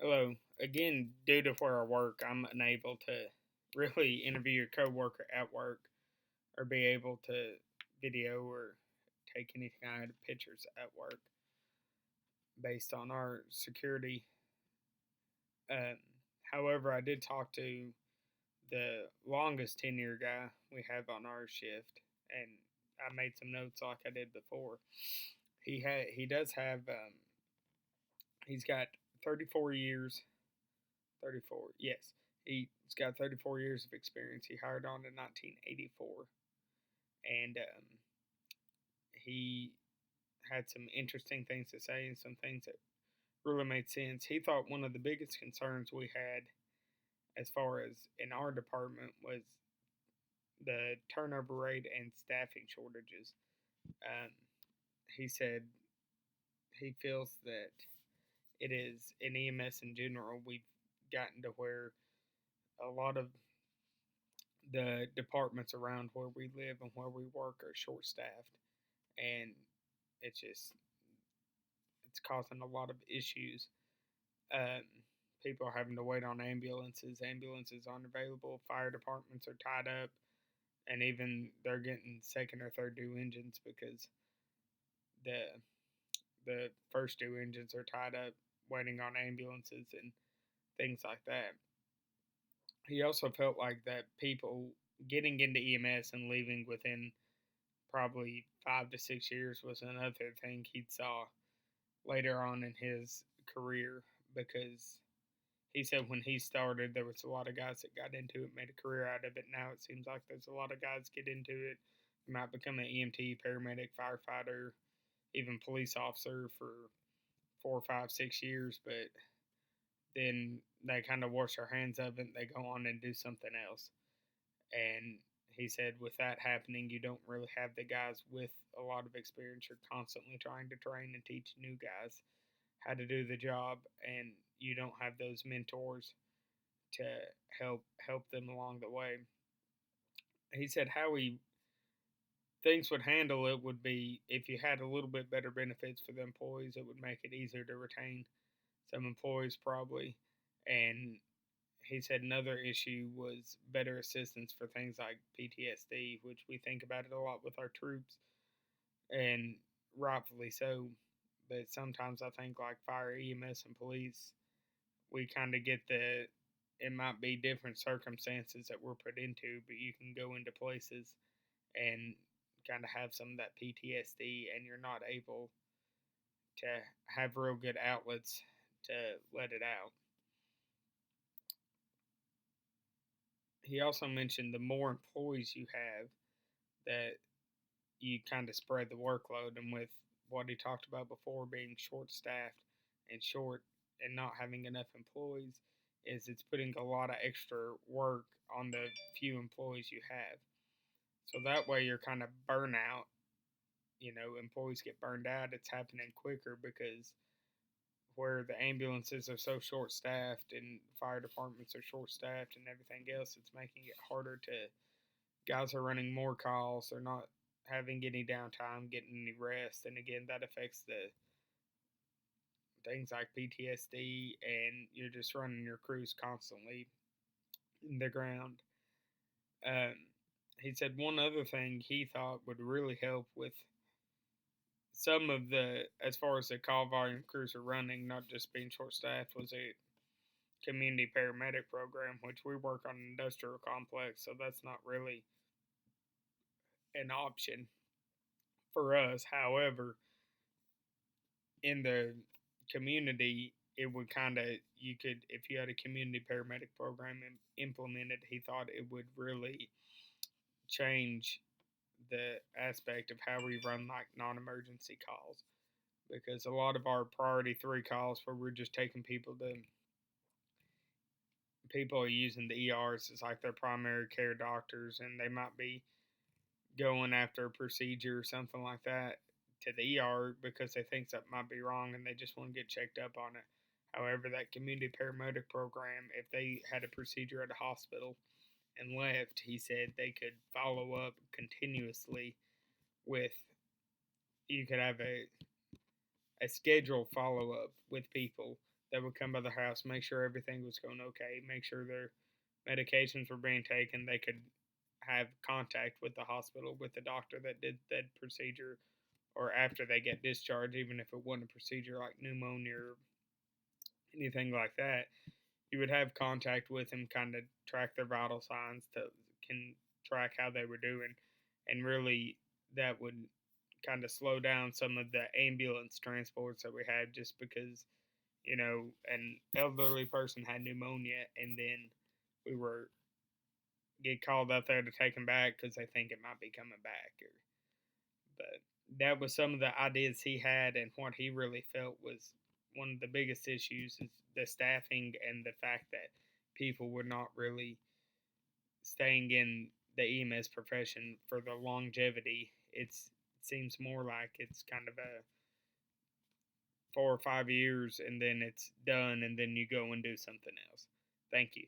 Hello. Again, due to where I work, I'm unable to really interview a coworker at work or be able to video or take any kind of pictures at work based on our security. Um, However, I did talk to the longest tenure guy we have on our shift, and I made some notes like I did before. He does have he's got 34 years 34. Yes. He's got 34 years of experience. He hired on in 1984. And he had some interesting things to say and some things that really made sense. He thought one of the biggest concerns we had as far as in our department was the turnover rate and staffing shortages. Um, he said he feels that it is in EMS in general, we've gotten to where a lot of the departments around where we live and where we work are short staffed, and it's just it's causing a lot of issues. um, People are having to wait on ambulances aren't available, fire departments are tied up, and even they're getting second or third due engines because the the first due engines are tied up waiting on ambulances and things like that. He also felt like that people getting into EMS and leaving within probably 5 to 6 years was another thing he saw later on in his career, because he said when he started there was a lot of guys that got into it, made a career out of it. Now it seems like there's a lot of guys get into it, might become an EMT, paramedic, firefighter, even police officer for 4, 5, 6 years, but then they kind of wash their hands of it and they go on and do something else. And he said with that happening, you don't really have the guys with a lot of experience. You're constantly trying to train and teach new guys how to do the job, and you don't have those mentors to help them along the way. He said how he things would handle it would be if you had a little bit better benefits for the employees, it would make it easier to retain some employees probably. And he said another issue was better assistance for things like PTSD, which we think about it a lot with our troops, and rightfully so. But sometimes I think like fire, EMS, and police, we kind of get it might be different circumstances that we're put into, but you can go into places and kind of have some of that PTSD, and you're not able to have real good outlets to let it out. He also mentioned the more employees you have, that you kind of spread the workload, and with what he talked about before being short staffed and short and not having enough employees, is it's putting a lot of extra work on the few employees you have. So that way you're kind of burnout. Employees get burned out. It's happening quicker because where the ambulances are so short staffed and fire departments are short staffed and everything else, it's making it harder to guys are running more calls. They're not having any downtime, getting any rest, and again that affects the things like PTSD, and you're just running your crews constantly in the ground. Um, he said one other thing he thought would really help with some of the, as far as the call volume crews are running, not just being short staffed, was a community paramedic program, which we work on an industrial complex, so that's not really an option for us. However, in the community, it would kind of, you could, if you had a community paramedic program implemented, he thought it would really change the aspect of how we run like non-emergency calls, because a lot of our priority 3 calls where we're just taking people are using the ERs as like their primary care doctors, and they might be going after a procedure or something like that to the ER because they think something might be wrong and they just want to get checked up on it. However, that community paramedic program, if they had a procedure at a hospital and left, he said they could follow up continuously with, you could have a scheduled follow up with people that would come by the house, make sure everything was going okay, make sure their medications were being taken. They could have contact with the hospital, with the doctor that did that procedure, or after they get discharged, even if it wasn't a procedure like pneumonia or anything like that. You would have contact with them, kind of track their vital signs to can track how they were doing, and really that would kind of slow down some of the ambulance transports that we had, just because an elderly person had pneumonia, and then we were get called out there to take them back because they think it might be coming back. But that was some of the ideas he had, and what he really felt was one of the biggest issues is the staffing and the fact that people were not really staying in the EMS profession for the longevity. It seems more like it's kind of a 4 or 5 years and then it's done, and then you go and do something else. Thank you.